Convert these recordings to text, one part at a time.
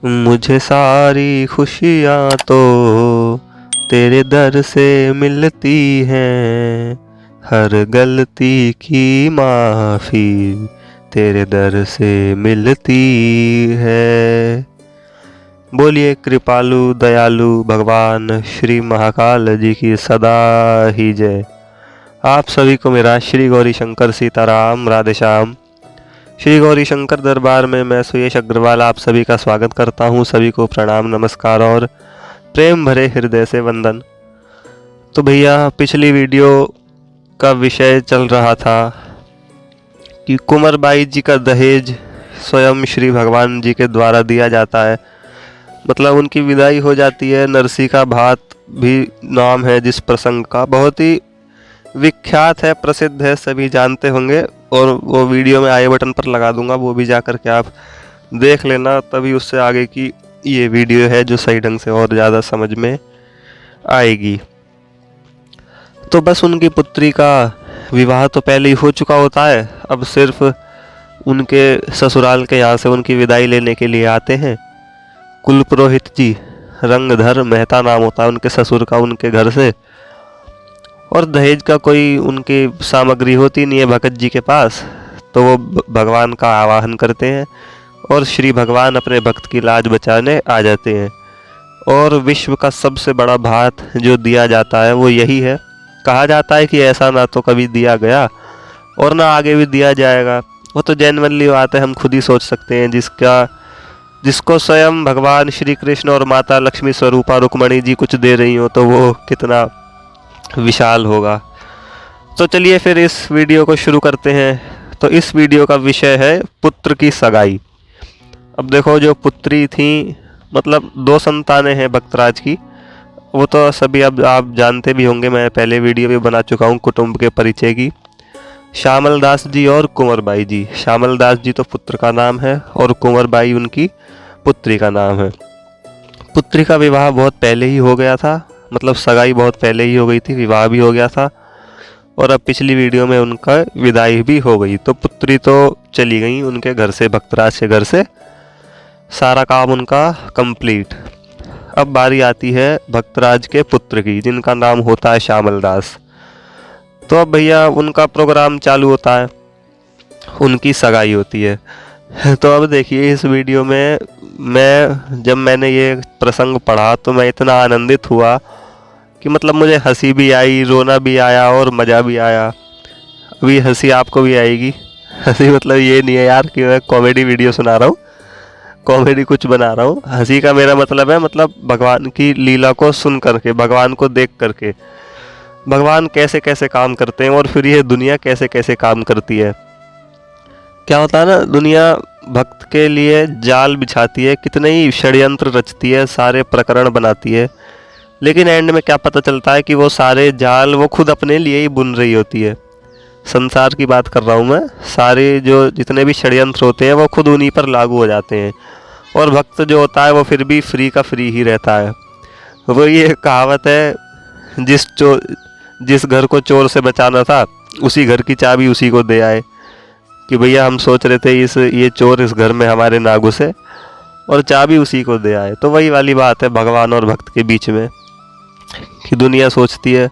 मुझे सारी खुशियाँ तो तेरे दर से मिलती हैं, हर गलती की माफ़ी तेरे दर से मिलती है। बोलिए कृपालु दयालु भगवान श्री महाकाल जी की सदा ही जय। आप सभी को मेरा श्री गौरी शंकर सीताराम राधे श्याम। श्री गौरी शंकर दरबार में मैं सुयश अग्रवाल आप सभी का स्वागत करता हूं। सभी को प्रणाम नमस्कार और प्रेम भरे हृदय से वंदन। तो भैया पिछली वीडियो का विषय चल रहा था कि कुंवरबाई जी का दहेज स्वयं श्री भगवान जी के द्वारा दिया जाता है, मतलब उनकी विदाई हो जाती है। नरसी का भात भी नाम है जिस प्रसंग का, बहुत ही विख्यात है, प्रसिद्ध है, सभी जानते होंगे। और वो वीडियो में आई बटन पर लगा दूंगा, वो भी जा कर के आप देख लेना, तभी उससे आगे की ये वीडियो है जो सही ढंग से और ज़्यादा समझ में आएगी। तो बस उनकी पुत्री का विवाह तो पहले ही हो चुका होता है, अब सिर्फ उनके ससुराल के यहाँ से उनकी विदाई लेने के लिए आते हैं कुल पुरोहित जी। रंगधर मेहता नाम होता है उनके ससुर का, उनके घर से। और दहेज का कोई उनकी सामग्री होती नहीं है भगत जी के पास, तो वो भगवान का आवाहन करते हैं और श्री भगवान अपने भक्त की लाज बचाने आ जाते हैं। और विश्व का सबसे बड़ा भात जो दिया जाता है वो यही है। कहा जाता है कि ऐसा ना तो कभी दिया गया और ना आगे भी दिया जाएगा। वो तो जेन्युइनली बात है, हम खुद ही सोच सकते हैं। जिसको स्वयं भगवान श्री कृष्ण और माता लक्ष्मी स्वरूपा रुक्मणी जी कुछ दे रही हो, तो वो कितना विशाल होगा। तो चलिए फिर इस वीडियो को शुरू करते हैं। तो इस वीडियो का विषय है पुत्र की सगाई। अब देखो, जो पुत्री थी, मतलब 2 संतानें हैं भक्तराज की, वो तो सभी अब आप जानते भी होंगे, मैं पहले वीडियो भी बना चुका हूँ कुटुंब के परिचय की। श्यामल दास जी और कुंवरबाई जी। श्यामल दास जी तो पुत्र का नाम है और कुंवरबाई उनकी पुत्री का नाम है। पुत्री का विवाह बहुत पहले ही हो गया था, मतलब सगाई बहुत पहले ही हो गई थी, विवाह भी हो गया था, और अब पिछली वीडियो में उनका विदाई भी हो गई। तो पुत्री तो चली गई उनके घर से, भक्तराज के घर से, सारा काम उनका कंप्लीट। अब बारी आती है भक्तराज के पुत्र की, जिनका नाम होता है श्यामल दास। तो अब भैया उनका प्रोग्राम चालू होता है, उनकी सगाई होती है। तो अब देखिए इस वीडियो में जब मैंने ये प्रसंग पढ़ा तो मैं इतना आनंदित हुआ कि मतलब मुझे हंसी भी आई, रोना भी आया और मज़ा भी आया। अभी हंसी आपको भी आएगी। हंसी मतलब ये नहीं है यार कि मैं कॉमेडी वीडियो सुना रहा हूँ, कॉमेडी कुछ बना रहा हूँ। हंसी का मेरा मतलब है, मतलब भगवान की लीला को सुन करके, भगवान को देख करके, भगवान कैसे कैसे काम करते हैं और फिर ये दुनिया कैसे कैसे काम करती है। क्या होता है ना, दुनिया भक्त के लिए जाल बिछाती है, कितने ही षड्यंत्र रचती है, सारे प्रकरण बनाती है, लेकिन एंड में क्या पता चलता है कि वो सारे जाल वो खुद अपने लिए ही बुन रही होती है। संसार की बात कर रहा हूँ मैं, सारे जो जितने भी षड्यंत्र होते हैं वो खुद उन्हीं पर लागू हो जाते हैं, और भक्त जो होता है वो फिर भी फ्री का फ्री ही रहता है। वो ये कहावत है, जिस घर को चोर से बचाना था उसी घर की चाबी उसी को दे आए, कि भैया हम सोच रहे थे ये चोर इस घर में हमारे ना घुसे, और चाबी उसी को दे आए। तो वही वाली बात है भगवान और भक्त के बीच में, कि दुनिया सोचती है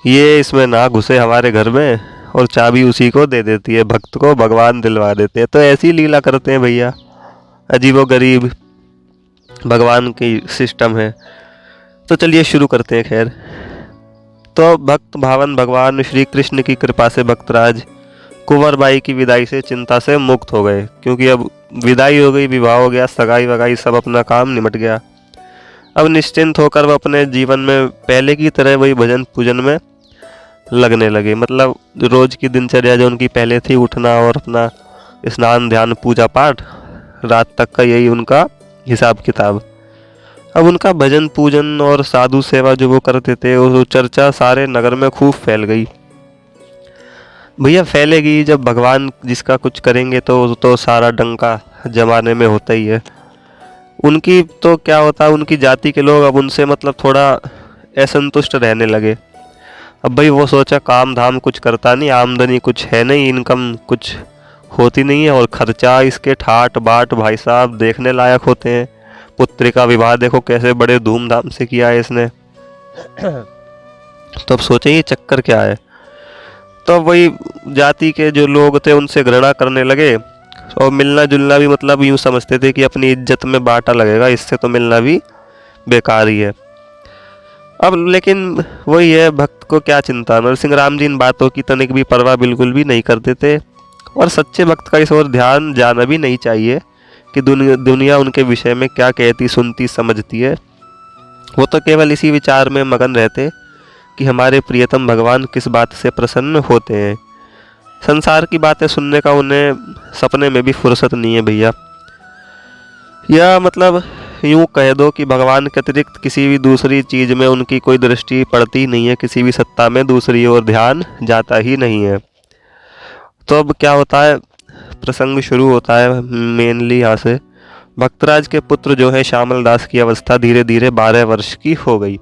ये इसमें ना घुसे हमारे घर में, और चाबी उसी को दे देती है, भक्त को भगवान दिलवा देते हैं। तो ऐसी लीला करते हैं भैया, अजीबोगरीब भगवान की सिस्टम है। तो चलिए शुरू करते हैं। खैर, तो भक्त भावन भगवान श्री कृष्ण की कृपा से भक्तराज कुंवरबाई की विदाई से चिंता से मुक्त हो गए, क्योंकि अब विदाई हो गई, विवाह हो गया, सगाई वगाई सब अपना काम निमट गया। अब निश्चिंत होकर वह अपने जीवन में पहले की तरह वही भजन पूजन में लगने लगे। मतलब रोज की दिनचर्या जो उनकी पहले थी, उठना और अपना स्नान ध्यान पूजा पाठ, रात तक का यही उनका हिसाब किताब। अब उनका भजन पूजन और साधु सेवा जो वो करते थे, वो चर्चा सारे नगर में खूब फैल गई। भैया फैलेगी, जब भगवान जिसका कुछ करेंगे तो सारा डंका जमाने में होता ही है। उनकी तो क्या होता है, उनकी जाति के लोग अब उनसे मतलब थोड़ा असंतुष्ट रहने लगे। अब भाई वो सोचा काम धाम कुछ करता नहीं, आमदनी कुछ है नहीं, इनकम कुछ होती नहीं है, और खर्चा इसके ठाट बाट भाई साहब देखने लायक होते हैं। पुत्री का विवाह देखो कैसे बड़े धूमधाम से किया है इसने। तो अब सोचे ये चक्कर क्या है। तो अब वही जाति के जो लोग थे उनसे घृणा करने लगे, और मिलना जुलना भी मतलब यूँ समझते थे कि अपनी इज्जत में बाटा लगेगा, इससे तो मिलना भी बेकार ही है। अब लेकिन वही है, भक्त को क्या चिंता। नरसिंह राम जी इन बातों की तनिक भी परवाह बिल्कुल भी नहीं करते थे, और सच्चे भक्त का इस ओर ध्यान जाना भी नहीं चाहिए कि दुनिया उनके विषय में क्या कहती सुनती समझती है। वो तो केवल इसी विचार में मगन रहते कि हमारे प्रियतम भगवान किस बात से प्रसन्न होते हैं। संसार की बातें सुनने का उन्हें सपने में भी फुर्सत नहीं है भैया। या मतलब यूँ कह दो कि भगवान के अतिरिक्त किसी भी दूसरी चीज़ में उनकी कोई दृष्टि पड़ती नहीं है, किसी भी सत्ता में दूसरी ओर ध्यान जाता ही नहीं है। तो अब क्या होता है, प्रसंग शुरू होता है मेनली यहाँ से। भक्तराज के पुत्र जो है श्यामल दास की अवस्था धीरे धीरे 12 वर्ष की हो गई।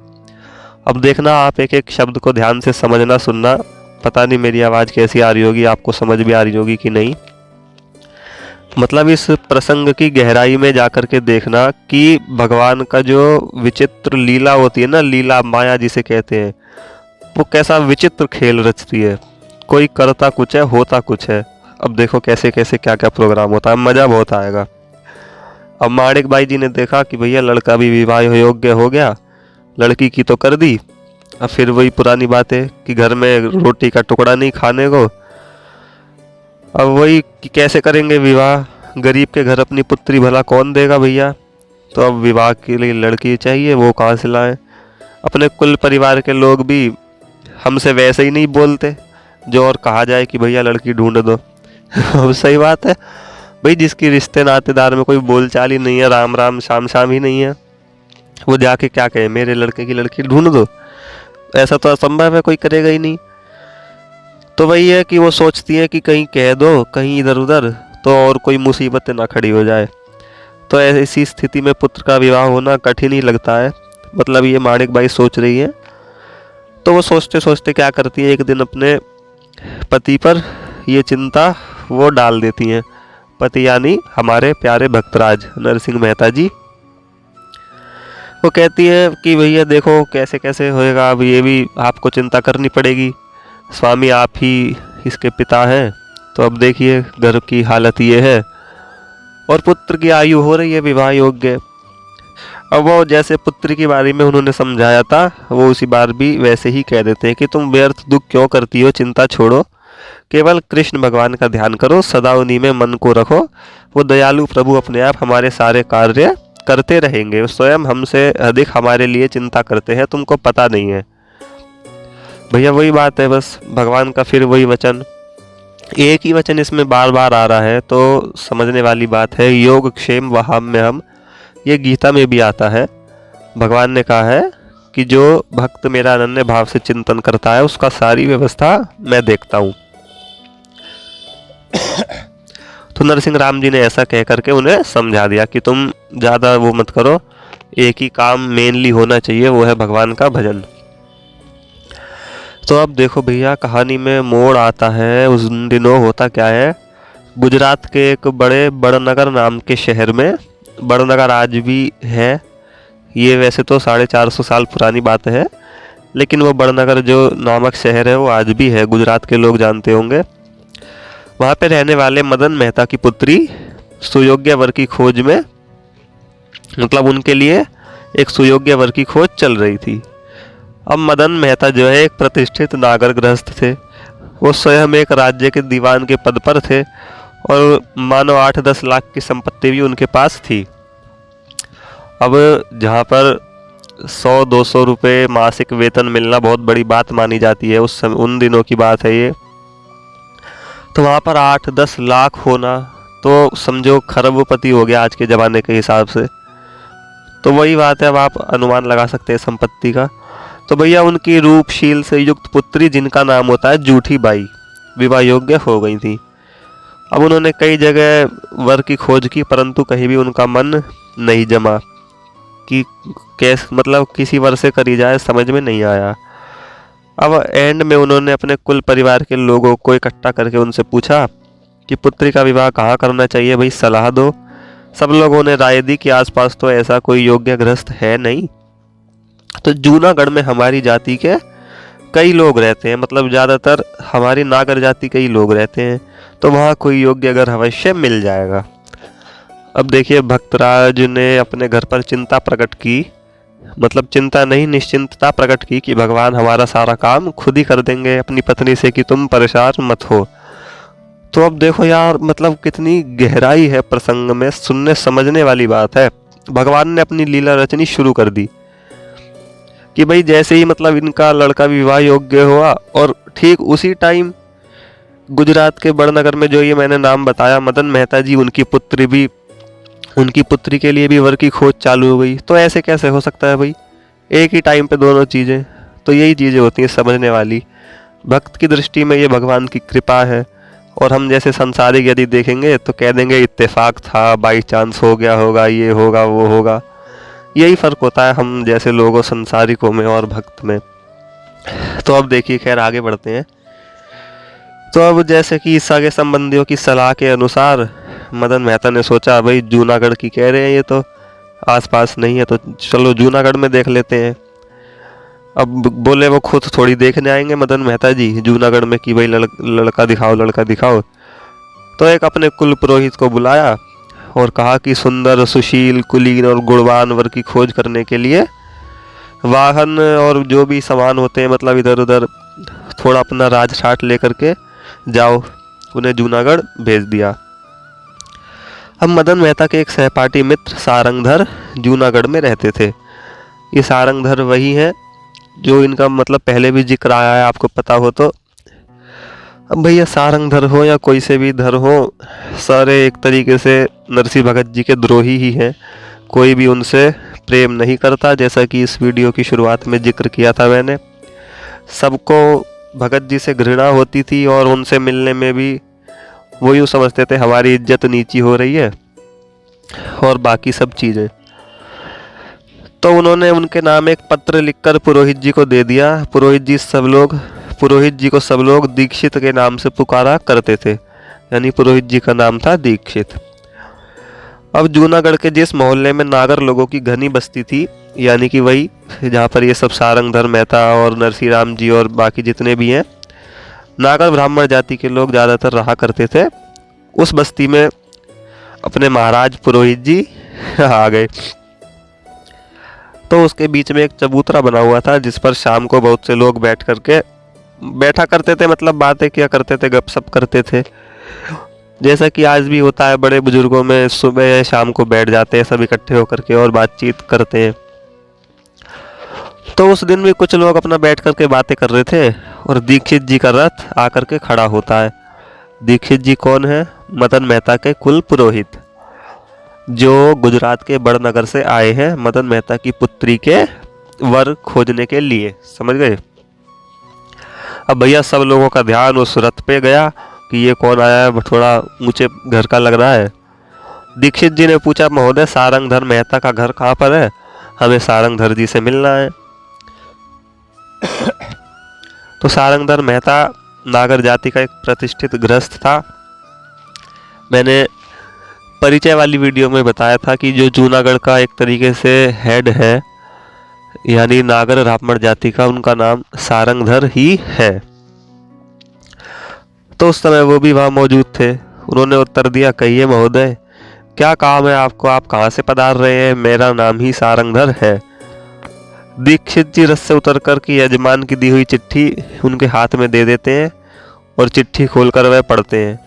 अब देखना आप एक एक शब्द को ध्यान से समझना सुनना। पता नहीं मेरी आवाज़ कैसी आ रही होगी, आपको समझ भी आ रही होगी कि नहीं। मतलब इस प्रसंग की गहराई में जाकर के देखना कि भगवान का जो विचित्र लीला होती है ना, लीला माया जिसे कहते हैं, वो कैसा विचित्र खेल रचती है। कोई करता कुछ है, होता कुछ है। अब देखो कैसे कैसे क्या क्या प्रोग्राम होता है, मज़ा बहुत आएगा। अब माणिक भाई जी ने देखा कि भैया लड़का भी विवाह योग्य हो गया, लड़की की तो कर दी। अब फिर वही पुरानी बात है कि घर में रोटी का टुकड़ा नहीं खाने को। अब वही कि कैसे करेंगे विवाह, गरीब के घर अपनी पुत्री भला कौन देगा भैया। तो अब विवाह के लिए लड़की चाहिए, वो कहाँ से लाएं। अपने कुल परिवार के लोग भी हमसे वैसे ही नहीं बोलते जो और कहा जाए कि भैया लड़की ढूंढ दो। अब सही बात है भाई, जिसकी रिश्ते नातेदार में कोई बोलचाल ही नहीं है, राम राम शाम शाम ही नहीं है, वो जाके क्या कहे मेरे लड़के की लड़की ढूंढ दो। ऐसा तो असंभव है, कोई करेगा ही नहीं। तो वही है कि वो सोचती है कि कहीं कह दो कहीं इधर उधर तो और कोई मुसीबत ना खड़ी हो जाए। तो ऐसी स्थिति में पुत्र का विवाह होना कठिन ही लगता है। मतलब ये माणिक बाई सोच रही है। तो वो सोचते सोचते क्या करती है, एक दिन अपने पति पर ये चिंता वो डाल देती हैं। पति यानी हमारे प्यारे भक्तराज नरसिंह मेहता जी। वो कहती है कि भैया देखो कैसे कैसे होएगा, अब ये भी आपको चिंता करनी पड़ेगी, स्वामी आप ही इसके पिता हैं। तो अब देखिए घर की हालत ये है, और पुत्र की आयु हो रही है विवाह योग्य। अब वो जैसे पुत्री के बारे में उन्होंने समझाया था, वो उसी बार भी वैसे ही कह देते हैं कि तुम व्यर्थ दुख क्यों करती हो, चिंता छोड़ो, केवल कृष्ण भगवान का ध्यान करो, सदा उन्हीं में मन को रखो। वो दयालु प्रभु अपने आप हमारे सारे कार्य करते रहेंगे, स्वयं हमसे अधिक हमारे लिए चिंता करते हैं, तुमको पता नहीं है। भैया वही बात है, बस भगवान का फिर वही वचन, एक ही वचन इसमें बार बार आ रहा है, तो समझने वाली बात है। योग क्षेम वहाम्य हम, ये गीता में भी आता है। भगवान ने कहा है कि जो भक्त मेरा अनन्य भाव से चिंतन करता है उसका सारी व्यवस्था मैं देखता हूँ। तो नरसिंह राम जी ने ऐसा कह करके उन्हें समझा दिया कि तुम ज़्यादा वो मत करो, एक ही काम मेनली होना चाहिए, वो है भगवान का भजन। तो अब देखो भैया कहानी में मोड़ आता है। उस दिनों होता क्या है, गुजरात के एक बड़े बड़नगर नाम के शहर में, बड़नगर आज भी है, ये वैसे तो 450 साल पुरानी बात है, लेकिन वो बड़नगर जो नामक शहर है वो आज भी है, गुजरात के लोग जानते होंगे। वहाँ पे रहने वाले मदन मेहता की पुत्री सुयोग्य वर की खोज में, मतलब उनके लिए एक सुयोग्य वर की खोज चल रही थी। अब मदन मेहता जो है एक प्रतिष्ठित नागर गृहस्थ थे, वो स्वयं एक राज्य के दीवान के पद पर थे, और मानो 8-10 लाख की संपत्ति भी उनके पास थी। अब जहाँ पर 100-200 रुपये मासिक वेतन मिलना बहुत बड़ी बात मानी जाती है, उस समय उन दिनों की बात है ये, तो वहाँ पर 8-10 लाख होना तो समझो खरबपति हो गया आज के ज़माने के हिसाब से। तो वही बात है, अब आप अनुमान लगा सकते हैं संपत्ति का। तो भैया उनकी रूपशील से युक्त पुत्री जिनका नाम होता है जूठी बाई, विवाह योग्य हो गई थी। अब उन्होंने कई जगह वर की खोज की, परंतु कहीं भी उनका मन नहीं जमा कि कैसे मतलब किसी वर से करी जाए, समझ में नहीं आया। अब एंड में उन्होंने अपने कुल परिवार के लोगों को इकट्ठा करके उनसे पूछा कि पुत्री का विवाह कहाँ करना चाहिए, भाई सलाह दो। सब लोगों ने राय दी कि आसपास तो ऐसा कोई योग्य गृहस्थ है नहीं। तो जूनागढ़ में हमारी जाति के कई लोग रहते हैं, मतलब ज़्यादातर हमारी नागर जाति के ही लोग रहते हैं, तो वहाँ कोई योग्य अगर अवश्य मिल जाएगा। अब देखिए भक्तराज ने अपने घर पर चिंता प्रकट की, मतलब चिंता नहीं निश्चिंतता प्रकट की कि भगवान हमारा सारा काम खुद ही कर देंगे अपनी पत्नी से, कि तुम परेशान मत हो। तो अब देखो यार, मतलब कितनी गहराई है प्रसंग में, सुनने समझने वाली बात है। भगवान ने अपनी लीला रचनी शुरू कर दी कि भाई जैसे ही मतलब इनका लड़का विवाह योग्य हुआ, और ठीक उसी टाइम गुजरात के बड़नगर में जो ये मैंने नाम बताया मदन मेहता जी, उनकी पुत्री के लिए भी वर की खोज चालू हो गई। तो ऐसे कैसे हो सकता है भाई, एक ही टाइम पे दोनों चीज़ें? तो यही चीज़ें होती हैं समझने वाली। भक्त की दृष्टि में ये भगवान की कृपा है, और हम जैसे संसारिक यदि देखेंगे तो कह देंगे इत्तेफाक था, बाई चांस हो गया होगा, ये होगा वो होगा। यही फ़र्क होता है हम जैसे लोगों संसारिकों में और भक्त में। तो अब देखिए, खैर आगे बढ़ते हैं। तो अब जैसे कि सगे संबंधियों की सलाह के अनुसार मदन मेहता ने सोचा भाई जूनागढ़ की कह रहे हैं ये तो आसपास नहीं है, तो चलो जूनागढ़ में देख लेते हैं। अब बोले वो खुद थोड़ी देखने आएंगे मदन मेहता जी जूनागढ़ में कि भाई लड़का दिखाओ लड़का दिखाओ। तो एक अपने कुल पुरोहित को बुलाया और कहा कि सुंदर सुशील कुलीन और गुणवान वर की खोज करने के लिए वाहन और जो भी सामान होते हैं, मतलब इधर उधर थोड़ा अपना राज ठाट लेकर के जाओ। उन्हें जूनागढ़ भेज दिया। अब मदन मेहता के एक सहपाठी मित्र सारंगधर जूनागढ़ में रहते थे। ये सारंगधर वही हैं जो इनका मतलब पहले भी जिक्र आया है, आपको पता हो तो। अब भैया सारंगधर हो या कोई से भी धर हो, सारे एक तरीके से नरसिंह भगत जी के द्रोही ही हैं। कोई भी उनसे प्रेम नहीं करता, जैसा कि इस वीडियो की शुरुआत में जिक्र किया था मैंने। सबको भगत जी से घृणा होती थी, और उनसे मिलने में भी वो यूँ समझते थे हमारी इज्जत नीची हो रही है और बाकी सब चीज़ें। तो उन्होंने उनके नाम एक पत्र लिखकर पुरोहित जी को दे दिया। पुरोहित जी को सब लोग दीक्षित के नाम से पुकारा करते थे, यानी पुरोहित जी का नाम था दीक्षित। अब जूनागढ़ के जिस मोहल्ले में नागर लोगों की घनी बस्ती थी, यानी कि वही जहाँ पर ये सब सारंगधर मेहता और नरसिंह राम जी और बाकी जितने भी हैं नागर ब्राह्मण जाति के लोग ज़्यादातर रहा करते थे, उस बस्ती में अपने महाराज पुरोहित जी आ गए। तो उसके बीच में एक चबूतरा बना हुआ था, जिस पर शाम को बहुत से लोग बैठा करते थे, मतलब बातें किया करते थे, गपशप करते थे। जैसा कि आज भी होता है, बड़े बुजुर्गों में सुबह या शाम को बैठ जाते हैं सब इकट्ठे होकर के और बातचीत करते हैं। तो उस दिन भी कुछ लोग अपना बैठ करके बातें कर रहे थे, और दीक्षित जी का रथ आकर के खड़ा होता है। दीक्षित जी कौन है? मदन मेहता के कुल पुरोहित, जो गुजरात के बड़नगर से आए हैं मदन मेहता की पुत्री के वर खोजने के लिए, समझ गए। अब भैया सब लोगों का ध्यान उस रथ पे गया कि ये कौन आया है, थोड़ा ऊंचे घर का लग रहा है। दीक्षित जी ने पूछा, महोदय सारंगधर मेहता का घर कहाँ पर है? हमें सारंगधर जी से मिलना है। तो सारंगधर मेहता नागर जाति का एक प्रतिष्ठित गृहस्थ था। मैंने परिचय वाली वीडियो में बताया था कि जो जूनागढ़ का एक तरीके से हेड है, यानी नागर ब्राह्मण जाति का, उनका नाम सारंगधर ही है। तो उस समय वो भी वहाँ मौजूद थे। उन्होंने उत्तर दिया, कहिए महोदय क्या काम है आपको, आप कहाँ से पधार रहे हैं? मेरा नाम ही सारंगधर है। दीक्षित जी रथ से उतर कर के यजमान की दी हुई चिट्ठी उनके हाथ में दे देते हैं, और चिट्ठी खोलकर वह पढ़ते हैं।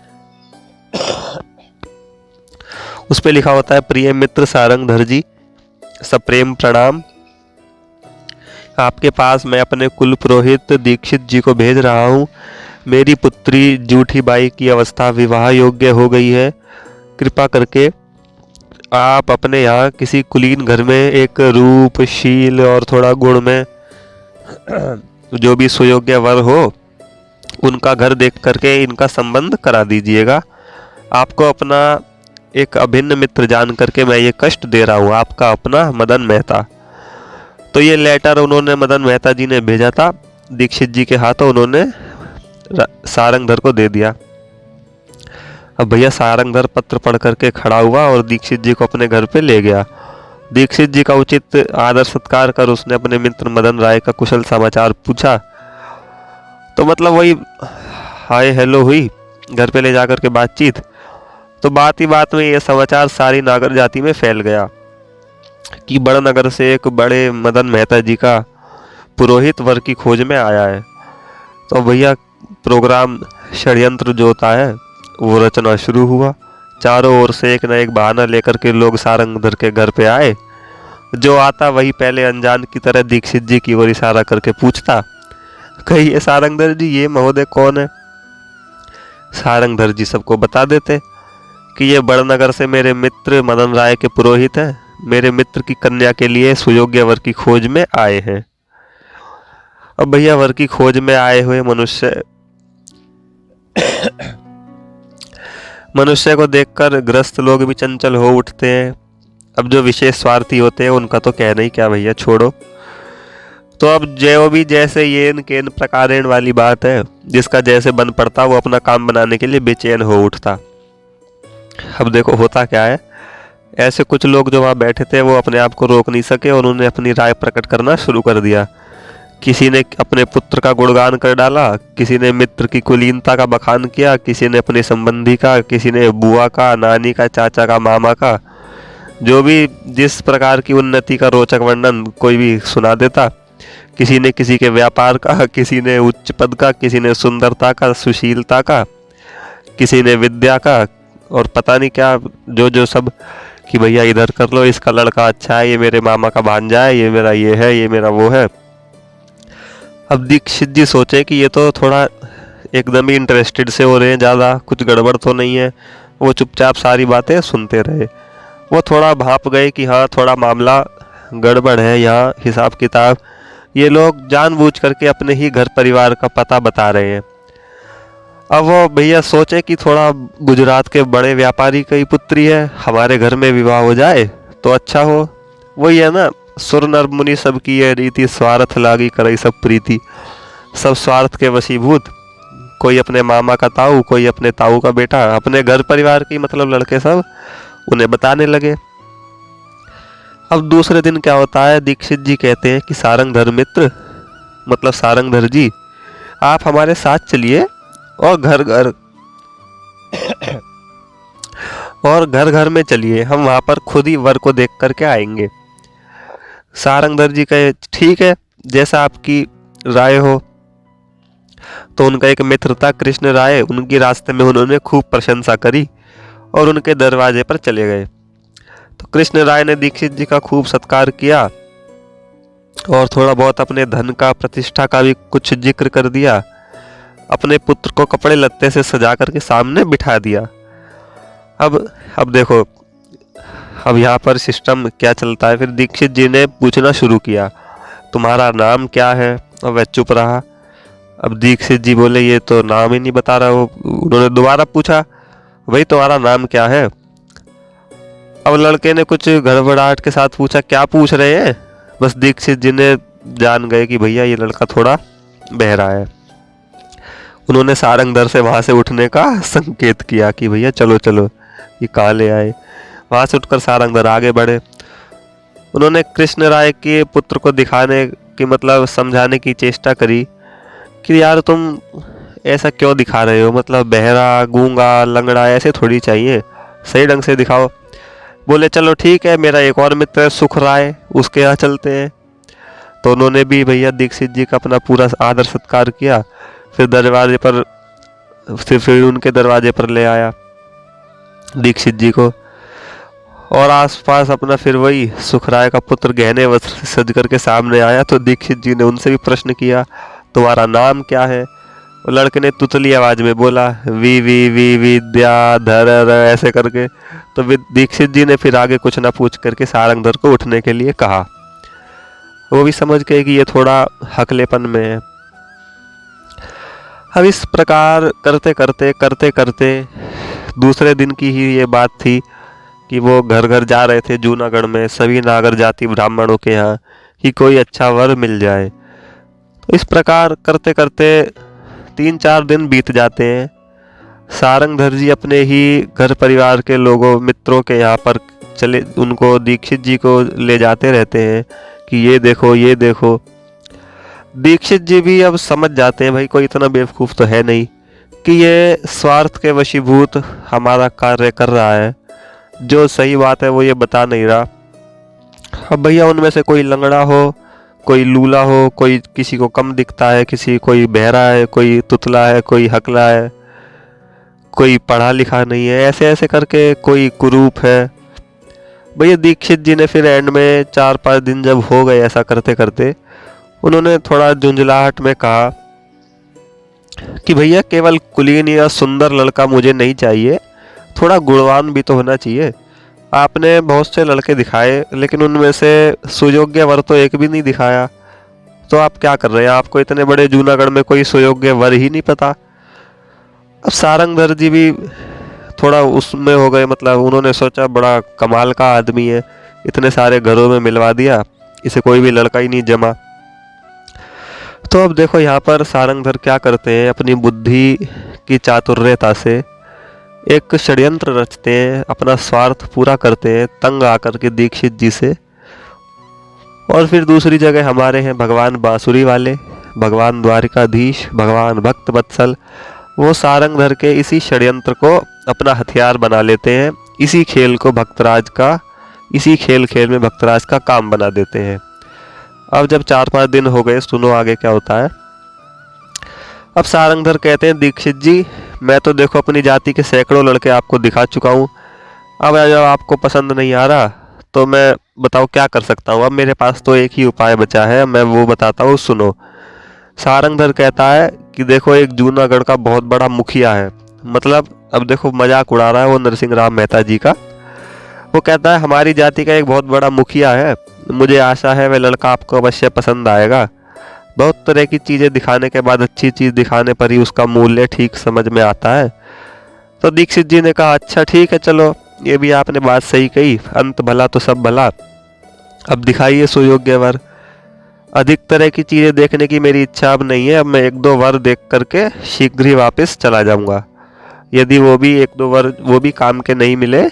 उस पे लिखा होता है, प्रिय मित्र सारंगधर जी, सप्रेम प्रणाम। आपके पास मैं अपने कुल पुरोहित दीक्षित जी को भेज रहा हूँ। मेरी पुत्री जूठी बाई की अवस्था विवाह योग्य हो गई है। कृपा करके आप अपने यहाँ किसी कुलीन घर में एक रूप शील और थोड़ा गुण में जो भी सुयोग्य वर हो, उनका घर देख करके इनका संबंध करा दीजिएगा। आपको अपना एक अभिन्न मित्र जान करके मैं ये कष्ट दे रहा हूँ, आपका अपना मदन मेहता। तो ये लेटर उन्होंने मदन मेहता जी ने भेजा था दीक्षित जी के हाथों, उन्होंने सारंगधर को दे दिया। अब भैया सारंगधर पत्र पढ़ करके खड़ा हुआ और दीक्षित जी को अपने घर पे ले गया। दीक्षित जी का उचित आदर सत्कार कर उसने अपने मित्र मदन राय का कुशल समाचार पूछा। तो मतलब वही हाय हेलो हुई, घर पे ले जाकर के बातचीत। तो बात ही बात में ये समाचार सारी नागर जाति में फैल गया कि बड़नगर से एक बड़े मदन मेहता जी का पुरोहित वर की खोज में आया है। तो भैया प्रोग्राम षड्यंत्र जो होता है वो रचना शुरू हुआ। चारों ओर से एक न एक बहाना लेकर के लोग सारंगधर के घर पे आए। जो आता वही पहले अनजान की तरह दीक्षित जी की ओर इशारा करके पूछता, कहिए सारंगधर जी ये महोदय कौन है। सारंगधर जी सबको बता देते कि ये बड़नगर से मेरे मित्र मदन राय के पुरोहित हैं, मेरे मित्र की कन्या के लिए सुयोग्य वर की खोज में आए हैं। अब भैया वर की खोज में आए हुए मनुष्य को देखकर ग्रस्त लोग भी चंचल हो उठते हैं। अब जो विशेष स्वार्थी होते हैं उनका तो कहना ही क्या भैया, छोड़ो। तो अब जो भी जैसे येन केन प्रकारेण वाली बात है, जिसका जैसे बन पड़ता वो अपना काम बनाने के लिए बेचैन हो उठता। अब देखो होता क्या है, ऐसे कुछ लोग जो वहाँ बैठे थे वो अपने आप को रोक नहीं सके और उन्होंने अपनी राय प्रकट करना शुरू कर दिया। किसी ने अपने पुत्र का गुणगान कर डाला, किसी ने मित्र की कुलीनता का बखान किया, किसी ने अपने संबंधी का, किसी ने बुआ का, नानी का, चाचा का, मामा का, जो भी जिस प्रकार की उन्नति का रोचक वर्णन कोई भी सुना देता। किसी ने किसी के व्यापार का, किसी ने उच्च पद का, किसी ने सुंदरता का, सुशीलता का, किसी ने विद्या का, और पता नहीं क्या जो जो सब, कि भैया इधर कर लो, इसका लड़का अच्छा है, ये मेरे मामा का भांजा है, ये मेरा ये है, ये मेरा वो है। अब दीक्षित जी सोचे कि ये तो थोड़ा एकदम ही इंटरेस्टेड से हो रहे हैं, ज़्यादा कुछ गड़बड़ तो नहीं है। वो चुपचाप सारी बातें सुनते रहे। वो थोड़ा भाप गए कि हाँ थोड़ा मामला गड़बड़ है यहाँ, हिसाब किताब, ये लोग जानबूझ करके अपने ही घर परिवार का पता बता रहे हैं। अब वो भैया सोचे कि थोड़ा गुजरात के बड़े व्यापारी की पुत्री है, हमारे घर में विवाह हो जाए तो अच्छा हो। वही है ना, सुर नर मुनि सब की है रीति, स्वार्थ लागी करई सब प्रीति। सब स्वार्थ के वशीभूत, कोई अपने मामा का ताऊ, कोई अपने ताऊ का बेटा, अपने घर परिवार की मतलब लड़के सब उन्हें बताने लगे। अब दूसरे दिन क्या होता है, दीक्षित जी कहते हैं कि सारंगधर मित्र मतलब सारंगधर जी, आप हमारे साथ चलिए और घर घर में चलिए, हम वहां पर खुद ही वर को देख करके आएंगे। सारंगधर जी कहे ठीक है, जैसा आपकी राय हो। तो उनका एक मित्र था कृष्ण राय, उनकी रास्ते में उन्होंने खूब प्रशंसा करी और उनके दरवाजे पर चले गए। तो कृष्ण राय ने दीक्षित जी का खूब सत्कार किया और थोड़ा बहुत अपने धन का, प्रतिष्ठा का भी कुछ जिक्र कर दिया। अपने पुत्र को कपड़े लत्ते से सजा करके सामने बिठा दिया। अब देखो, अब यहाँ पर सिस्टम क्या चलता है। फिर दीक्षित जी ने पूछना शुरू किया, तुम्हारा नाम क्या है? और वह चुप रहा। अब दीक्षित जी बोले, ये तो नाम ही नहीं बता रहा हो। उन्होंने दोबारा पूछा, भाई तुम्हारा नाम क्या है? अब लड़के ने कुछ गड़बड़ाहट के साथ पूछा, क्या पूछ रहे हैं? बस दीक्षित जी ने जान गए कि भैया ये लड़का थोड़ा बहरा है। उन्होंने सारंगधर से वहां से उठने का संकेत किया कि भैया चलो चलो, ये कहाँ ले आए। वहां से उठकर सारंगधर आगे बढ़े। उन्होंने कृष्ण राय के पुत्र को दिखाने की मतलब समझाने की चेष्टा करी कि यार तुम ऐसा क्यों दिखा रहे हो, मतलब बहरा, गूंगा, लंगड़ा ऐसे थोड़ी चाहिए, सही ढंग से दिखाओ। बोले चलो ठीक है, मेरा एक और मित्र है सुख राय, उसके यहाँ चलते हैं। तो उन्होंने भी भैया दीक्षित जी का अपना पूरा आदर सत्कार किया। फिर उनके दरवाजे पर ले आया दीक्षित जी को, और आसपास अपना फिर वही सुखराय का पुत्र गहने वस्त्र सज करके सामने आया। तो दीक्षित जी ने उनसे भी प्रश्न किया, तुम्हारा नाम क्या है? वो लड़के ने तुतली आवाज में बोला, वी वी वी विद्याधर ऐसे करके। तो दीक्षित जी ने फिर आगे कुछ ना पूछ करके सारंगधर को उठने के लिए कहा। वो भी समझ गए कि ये थोड़ा हकलेपन में है। अब इस प्रकार करते करते दूसरे दिन की ही ये बात थी कि वो घर घर जा रहे थे जूनागढ़ में सभी नागर जाति ब्राह्मणों के यहाँ कि कोई अच्छा वर मिल जाए। तो इस प्रकार करते करते 3-4 दिन बीत जाते हैं। सारंगधर जी अपने ही घर परिवार के लोगों मित्रों के यहाँ पर चले, उनको दीक्षित जी को ले जाते रहते हैं कि ये देखो ये देखो। दीक्षित जी भी अब समझ जाते हैं भाई कोई इतना बेवकूफ़ तो है नहीं कि ये स्वार्थ के वशीभूत हमारा कार्य कर रहा है, जो सही बात है वो ये बता नहीं रहा। अब भैया उनमें से कोई लंगड़ा हो, कोई लूला हो, कोई किसी को कम दिखता है, किसी कोई बहरा है, कोई तुतला है, कोई हकला है, कोई पढ़ा लिखा नहीं है, ऐसे ऐसे करके कोई कुरूप है। भैया दीक्षित जी ने फिर एंड में 4-5 दिन जब हो गए ऐसा करते करते, उन्होंने थोड़ा झुंझलाहट में कहा कि भैया केवल कुलीन या सुंदर लड़का मुझे नहीं चाहिए, थोड़ा गुणवान भी तो होना चाहिए। आपने बहुत से लड़के दिखाए लेकिन उनमें से सुयोग्य वर तो एक भी नहीं दिखाया, तो आप क्या कर रहे हैं? आपको इतने बड़े जूनागढ़ में कोई सुयोग्य वर ही नहीं पता। अब सारंगधर जी भी थोड़ा उसमें हो गए, मतलब उन्होंने सोचा बड़ा कमाल का आदमी है, इतने सारे घरों में मिलवा दिया, इसे कोई भी लड़का ही नहीं जमा। तो अब देखो यहाँ पर सारंगधर क्या करते हैं, अपनी बुद्धि की चातुर्यता से एक षड्यंत्र रचते हैं, अपना स्वार्थ पूरा करते हैं तंग आकर के दीक्षित जी से। और फिर दूसरी जगह हमारे हैं भगवान बांसुरी वाले, भगवान द्वारिकाधीश, भगवान भक्त वत्सल। वो सारंगधर के इसी षड्यंत्र को अपना हथियार बना लेते हैं, इसी खेल को भक्तराज का, इसी खेल खेल में भक्तराज का काम बना देते हैं। अब जब 4-5 दिन हो गए, सुनो आगे क्या होता है। अब सारंगधर कहते हैं दीक्षित जी, मैं तो देखो अपनी जाति के सैकड़ों लड़के आपको दिखा चुका हूँ, अब जब आपको पसंद नहीं आ रहा तो मैं बताओ क्या कर सकता हूँ। अब मेरे पास तो एक ही उपाय बचा है, मैं वो बताता हूँ, सुनो। सारंगधर कहता है कि देखो एक जूनागढ़ का बहुत बड़ा मुखिया है, मतलब अब देखो मजाक उड़ा रहा है वो नरसिंह राम मेहता जी का। वो कहता है हमारी जाति का एक बहुत बड़ा मुखिया है, मुझे आशा है वह लड़का आपको अवश्य पसंद आएगा। बहुत तरह की चीज़ें दिखाने के बाद अच्छी चीज़ दिखाने पर ही उसका मूल्य ठीक समझ में आता है। तो दीक्षित जी ने कहा अच्छा ठीक है, चलो ये भी आपने बात सही कही, अंत भला तो सब भला, अब दिखाइए सुयोग्य वर। अधिक तरह की चीज़ें देखने की मेरी इच्छा अब नहीं है, अब मैं 1-2 वर देख करके शीघ्र ही वापस चला जाऊंगा। यदि वो भी 1-2 वर वो भी काम के नहीं मिले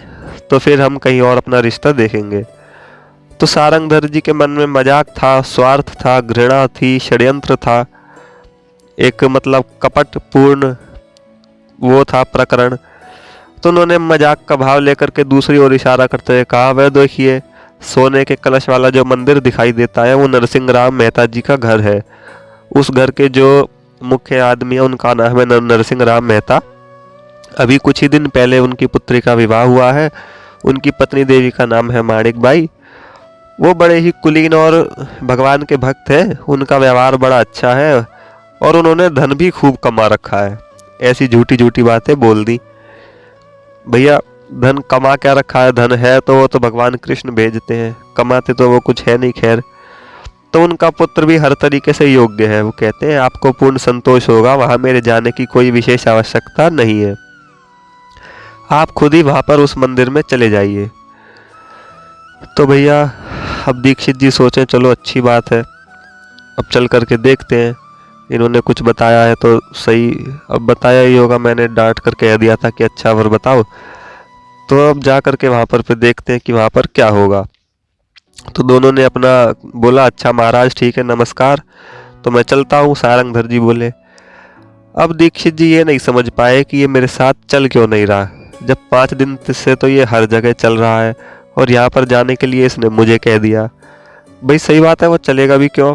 तो फिर हम कहीं और अपना रिश्ता देखेंगे। तो सारंगधर जी के मन में मजाक था, स्वार्थ था, घृणा थी, षड्यंत्र था, एक मतलब कपट पूर्ण वो था प्रकरण। तो उन्होंने मजाक का भाव लेकर के दूसरी ओर इशारा करते हुए कहा वह देखिए सोने के कलश वाला जो मंदिर दिखाई देता है वो नरसिंह राम मेहता जी का घर है। उस घर के जो मुख्य आदमी है उनका नाम है नरसिंह राम मेहता। अभी कुछ ही दिन पहले उनकी पुत्री का विवाह हुआ है, उनकी पत्नी देवी का नाम है माणिक बाई। वो बड़े ही कुलीन और भगवान के भक्त हैं, उनका व्यवहार बड़ा अच्छा है और उन्होंने धन भी खूब कमा रखा है। ऐसी झूठी झूठी बातें बोल दी। भैया धन कमा क्या रखा है, धन है तो वो तो भगवान कृष्ण भेजते हैं, कमाते तो वो कुछ है नहीं। खैर, तो उनका पुत्र भी हर तरीके से योग्य है। वो कहते हैं आपको पूर्ण संतोष होगा, वहाँ मेरे जाने की कोई विशेष आवश्यकता नहीं है, आप खुद ही वहाँ पर उस मंदिर में चले जाइए। तो भैया अब दीक्षित जी सोचें चलो अच्छी बात है, अब चल करके देखते हैं, इन्होंने कुछ बताया है तो सही, अब बताया ही होगा, मैंने डांट कर कह दिया था कि अच्छा वर बताओ, तो अब जा करके वहाँ पर फिर देखते हैं कि वहाँ पर क्या होगा। तो दोनों ने अपना बोला अच्छा महाराज ठीक है नमस्कार, तो मैं चलता हूँ। सारंगधर जी बोले। अब दीक्षित जी ये नहीं समझ पाए कि ये मेरे साथ चल क्यों नहीं रहा, जब 5 दिन से तो ये हर जगह चल रहा है और यहाँ पर जाने के लिए इसने मुझे कह दिया। भाई सही बात है, वो चलेगा भी क्यों,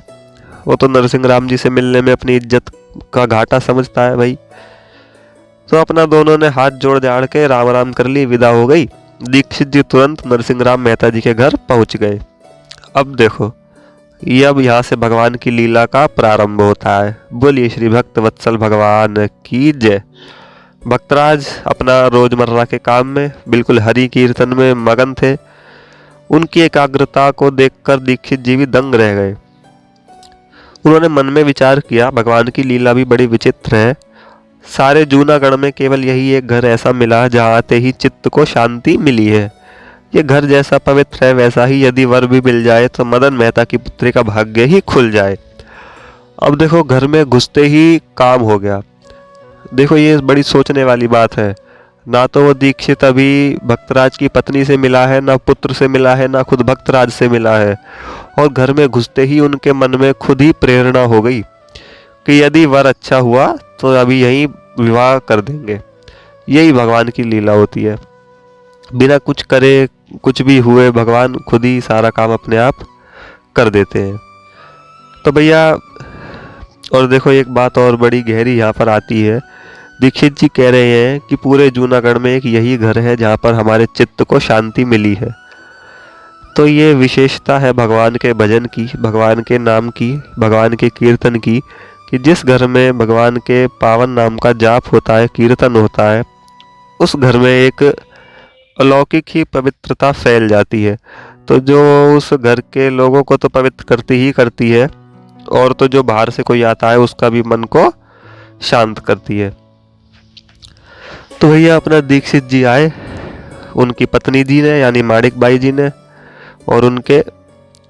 वो तो नरसिंह राम जी से मिलने में अपनी इज्जत का घाटा समझता है भाई। तो अपना दोनों ने हाथ जोड़ जाड़ के राम राम कर ली, विदा हो गई। दीक्षित जी तुरंत नरसिंह राम मेहता जी के घर पहुंच गए। अब देखो ये अब यहाँ से भगवान की लीला का प्रारंभ होता है। बोलिए श्री भक्त वत्सल भगवान की जय। भक्तराज अपना रोजमर्रा के काम में बिल्कुल हरि कीर्तन में मगन थे। उनकी एकाग्रता को देखकर दीक्षित जी भी दंग रह गए। उन्होंने मन में विचार किया भगवान की लीला भी बड़ी विचित्र है, सारे जूनागढ़ में केवल यही एक घर ऐसा मिला जहाँ आते ही चित्त को शांति मिली है। ये घर जैसा पवित्र है वैसा ही यदि वर भी मिल जाए तो मदन मेहता की पुत्री का भाग्य ही खुल जाए। अब देखो घर में घुसते ही काम हो गया। देखो ये बड़ी सोचने वाली बात है। ना तो वो दीक्षित अभी भक्तराज की पत्नी से मिला है, ना पुत्र से मिला है, ना खुद भक्तराज से मिला है, और घर में घुसते ही उनके मन में खुद ही प्रेरणा हो गई कि यदि वर अच्छा हुआ तो अभी यहीं विवाह कर देंगे। यही भगवान की लीला होती है, बिना कुछ करे कुछ भी हुए भगवान खुद ही सारा काम अपने आप कर देते हैं। तो भैया, और देखो एक बात और बड़ी गहरी यहाँ पर आती है। दीक्षित जी कह रहे हैं कि पूरे जूनागढ़ में एक यही घर है जहाँ पर हमारे चित्त को शांति मिली है। तो ये विशेषता है भगवान के भजन की, भगवान के नाम की, भगवान के कीर्तन की, कि जिस घर में भगवान के पावन नाम का जाप होता है, कीर्तन होता है, उस घर में एक अलौकिक ही पवित्रता फैल जाती है। तो जो उस घर के लोगों को तो पवित्र करती ही करती है, और तो जो बाहर से कोई आता है उसका भी मन को शांत करती है। तो भैया अपना दीक्षित जी आए, उनकी पत्नी जी ने यानी माणिक बाई जी ने, और उनके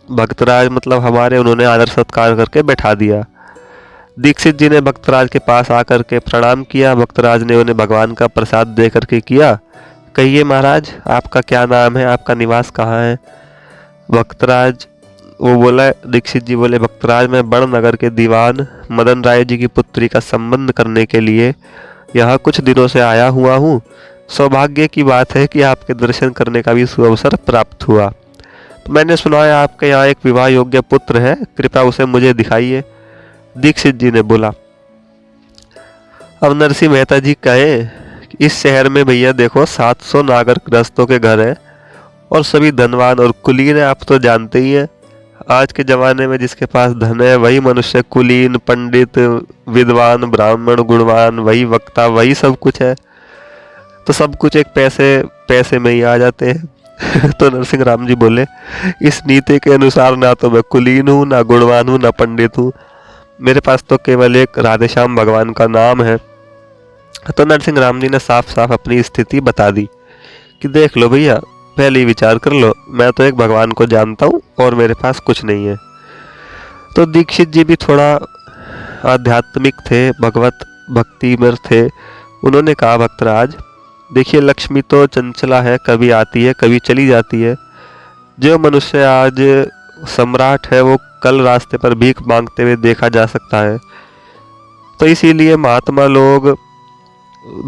भक्तराज मतलब हमारे, उन्होंने आदर सत्कार करके बैठा दिया। दीक्षित जी ने भक्तराज के पास आकर के प्रणाम किया। भक्तराज ने उन्हें भगवान का प्रसाद दे करके किया, कहिए महाराज आपका क्या नाम है, आपका निवास कहाँ है। भक्तराज वो बोला, दीक्षित जी बोले, भक्तराज मैं बड़नगर के दीवान मदन राय जी की पुत्री का संबंध करने के लिए यहाँ कुछ दिनों से आया हुआ हूँ। सौभाग्य की बात है कि आपके दर्शन करने का भी सुअवसर प्राप्त हुआ। तो मैंने सुना है आपके यहाँ एक विवाह योग्य पुत्र है, कृपया उसे मुझे दिखाइए। दीक्षित जी ने बोला। अब नरसिंह मेहता जी कहे, इस शहर में भैया देखो 700 नागर गृहस्थों के घर हैं और सभी धनवान और कुलीन है। आप तो जानते ही हैं आज के ज़माने में जिसके पास धन है वही मनुष्य कुलीन, पंडित, विद्वान, ब्राह्मण, गुणवान, वही वक्ता, वही सब कुछ है। तो सब कुछ एक पैसे में ही आ जाते हैं। तो नरसिंह राम जी बोले, इस नीति के अनुसार ना तो मैं कुलीन हूँ, ना गुणवान हूँ, ना पंडित हूँ, मेरे पास तो केवल एक राधेश्याम भगवान का नाम है। तो नरसिंह राम जी ने साफ साफ अपनी स्थिति बता दी कि देख लो भैया, पहले ही विचार कर लो, मैं तो एक भगवान को जानता हूँ और मेरे पास कुछ नहीं है। तो दीक्षित जी भी थोड़ा आध्यात्मिक थे, भगवत भक्ति में थे। उन्होंने कहा, भक्तराज देखिए, लक्ष्मी तो चंचला है, कभी आती है कभी चली जाती है। जो मनुष्य आज सम्राट है वो कल रास्ते पर भीख मांगते हुए देखा जा सकता है। तो इसीलिए महात्मा लोग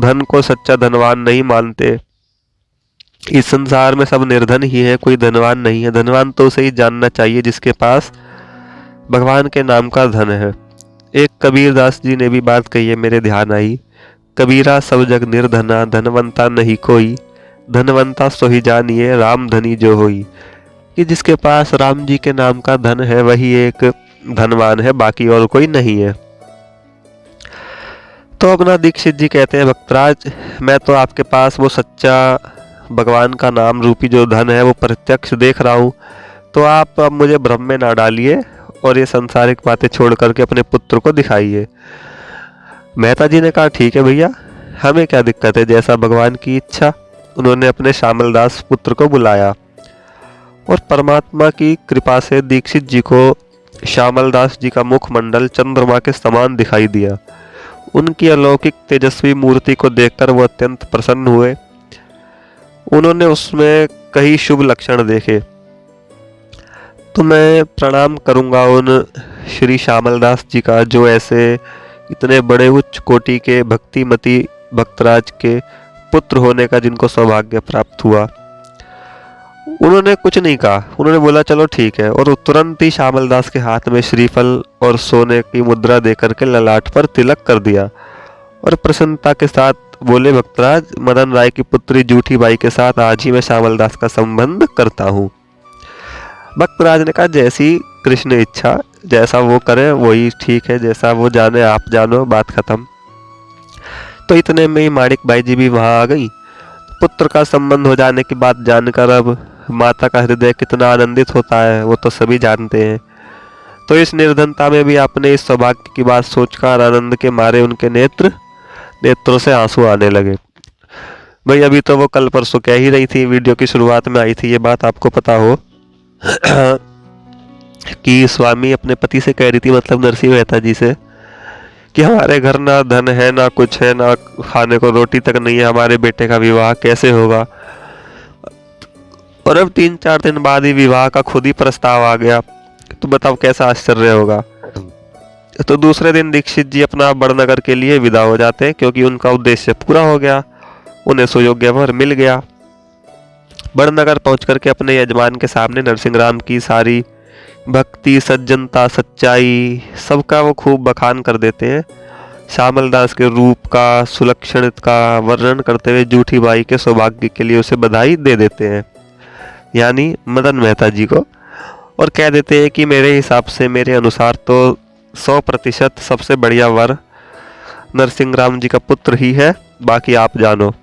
धन को सच्चा धनवान नहीं मानते। इस संसार में सब निर्धन ही है, कोई धनवान नहीं है। धनवान तो उसे ही जानना चाहिए जिसके पास भगवान के नाम का धन है। एक कबीरदास जी ने भी बात कही है, मेरे ध्यान आई, कबीरा सब जग निर्धना, धनवंता नहीं कोई, धनवंता सो ही जानिए राम धनी जो होई। कि जिसके पास राम जी के नाम का धन है वही एक धनवान है, बाकी और कोई नहीं है। तो अपना दीक्षित जी कहते हैं, भक्तराज मैं तो आपके पास वो सच्चा भगवान का नाम रूपी जो धन है वो प्रत्यक्ष देख रहा हूँ। तो आप अब मुझे भ्रम में ना डालिए और ये सांसारिक बातें छोड़ करके अपने पुत्र को दिखाइए। मेहता जी ने कहा, ठीक है भैया, हमें क्या दिक्कत है, जैसा भगवान की इच्छा। उन्होंने अपने श्यामलदास पुत्र को बुलाया और परमात्मा की कृपा से दीक्षित जी को श्यामलदास जी का मुखमंडल चंद्रमा के समान दिखाई दिया। उनकी अलौकिक तेजस्वी मूर्ति को देखकर वो अत्यंत प्रसन्न हुए। उन्होंने उसमें कई शुभ लक्षण देखे। तो मैं प्रणाम करूंगा उन श्री श्यामलदास जी का, जो ऐसे इतने बड़े उच्च कोटि के भक्तिमती भक्तराज के पुत्र होने का जिनको सौभाग्य प्राप्त हुआ। उन्होंने कुछ नहीं कहा, उन्होंने बोला चलो ठीक है, और तुरंत ही श्यामलदास के हाथ में श्रीफल और सोने की मुद्रा देकर के ललाट पर तिलक कर दिया और प्रसन्नता के साथ बोले, भक्तराज मदन राय की पुत्री जूठी बाई के साथ आज ही मैं श्यामलदास का संबंध करता हूँ। भक्तराज ने कहा, जैसी कृष्ण इच्छा, जैसा वो करे वही ठीक है, जैसा वो जाने आप जानो, बात खत्म। तो इतने में ही माणिक बाई जी भी वहां आ गई। पुत्र का संबंध हो जाने की बात जानकर अब माता का हृदय कितना आनंदित होता है वो तो सभी जानते हैं। तो इस निर्धनता में भी आपने इस सौभाग्य की बात सोचकर आनंद के मारे उनके नेत्रों से आंसू आने लगे। भाई अभी तो वो कल परसों कह ही रही थी, वीडियो की शुरुआत में आई थी ये बात, आपको पता हो कि स्वामी अपने पति से कह रही थी, मतलब नरसिंह मेहता जी से, कि हमारे घर ना धन है, ना कुछ है, ना खाने को रोटी तक नहीं है, हमारे बेटे का विवाह कैसे होगा। और अब 3-4 दिन बाद ही विवाह का खुद ही प्रस्ताव आ गया, तो बताओ कैसा आश्चर्य होगा। तो दूसरे दिन दीक्षित जी अपना बड़नगर के लिए विदा हो जाते हैं, क्योंकि उनका उद्देश्य पूरा हो गया, उन्हें सुयोग्य वर मिल गया। बड़नगर पहुंच करके अपने यजमान के सामने नरसिंह राम की सारी भक्ति, सज्जनता, सच्चाई सबका वो खूब बखान कर देते हैं। श्यामल दास के रूप का, सुलक्षण का वर्णन करते हुए जूठी बाई के सौभाग्य के लिए उसे बधाई दे देते हैं, यानी मदन मेहता जी को, और कह देते हैं कि मेरे हिसाब से, मेरे अनुसार तो 100% सबसे बढ़िया वर नरसिंह राम जी का पुत्र ही है, बाकी आप जानो।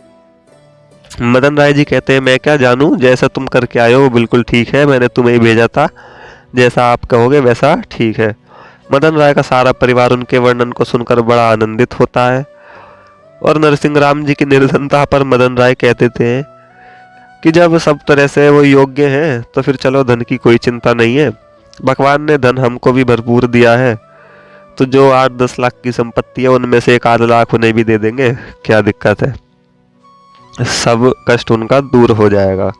मदन राय जी कहते हैं, मैं क्या जानूं, जैसा तुम करके आए हो वो बिल्कुल ठीक है, मैंने तुम्हें ही भेजा था, जैसा आप कहोगे वैसा ठीक है। मदन राय का सारा परिवार उनके वर्णन को सुनकर बड़ा आनंदित होता है, और नरसिंह राम जी की निर्धनता पर मदन राय कहते थे कि जब सब तरह से वो योग्य हैं तो फिर चलो धन की कोई चिंता नहीं है, भगवान ने धन हमको भी भरपूर दिया है, तो जो 8-10 लाख की संपत्ति है उनमें से 1-8 लाख उन्हें भी दे देंगे, क्या दिक्कत है, सब कष्ट उनका दूर हो जाएगा।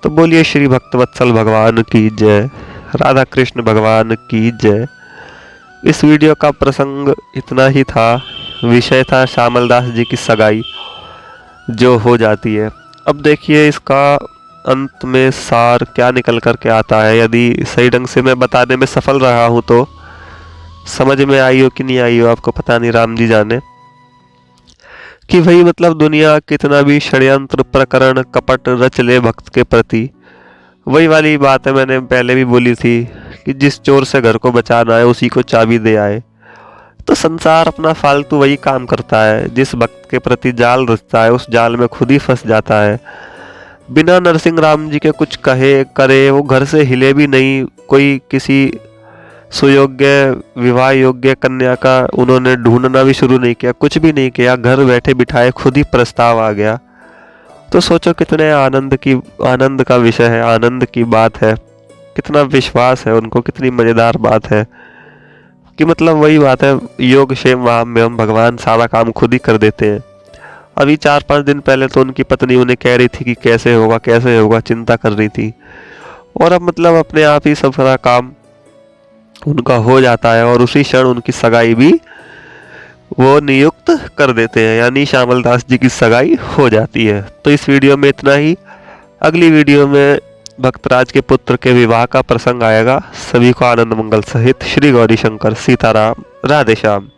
तो बोलिए श्री भक्तवत्सल भगवान की जय, राधा कृष्ण भगवान की जय। इस वीडियो का प्रसंग इतना ही था, विषय था श्यामल दास जी की सगाई जो हो जाती है। अब देखिए इसका अंत में सार क्या निकल कर के आता है। यदि सही ढंग से मैं बताने में सफल रहा हूँ तो समझ में आई हो कि नहीं आई हो आपको पता नहीं, राम जी जाने। कि भाई मतलब दुनिया कितना भी षड्यंत्र, प्रकरण, कपट रच ले भक्त के प्रति, वही वाली बात है मैंने पहले भी बोली थी कि जिस चोर से घर को बचाना है उसी को चाबी दे आए। तो संसार अपना फालतू वही काम करता है, जिस भक्त के प्रति जाल रचता है उस जाल में खुद ही फंस जाता है। बिना नरसिंह राम जी के कुछ कहे करे वो घर से हिले भी नहीं, कोई किसी सुयोग्य, विवाह योग्य कन्या का उन्होंने ढूंढना भी शुरू नहीं किया, कुछ भी नहीं किया, घर बैठे बिठाए खुद ही प्रस्ताव आ गया। तो सोचो कितने आनंद का विषय है, आनंद की बात है, कितना विश्वास है उनको, कितनी मजेदार बात है कि मतलब वही बात है, योग क्षेम वाम में हम भगवान सारा काम खुद ही कर देते हैं। अभी 4-5 दिन पहले तो उनकी पत्नी उन्हें कह रही थी कि कैसे होगा, चिंता कर रही थी, और अब मतलब अपने आप ही सब सारा काम उनका हो जाता है, और उसी क्षण उनकी सगाई भी वो नियुक्त कर देते हैं, यानी श्यामल दास जी की सगाई हो जाती है। तो इस वीडियो में इतना ही। अगली वीडियो में भक्तराज के पुत्र के विवाह का प्रसंग आएगा। सभी को आनंद मंगल सहित। श्री गौरी शंकर सीताराम, राधे श्याम।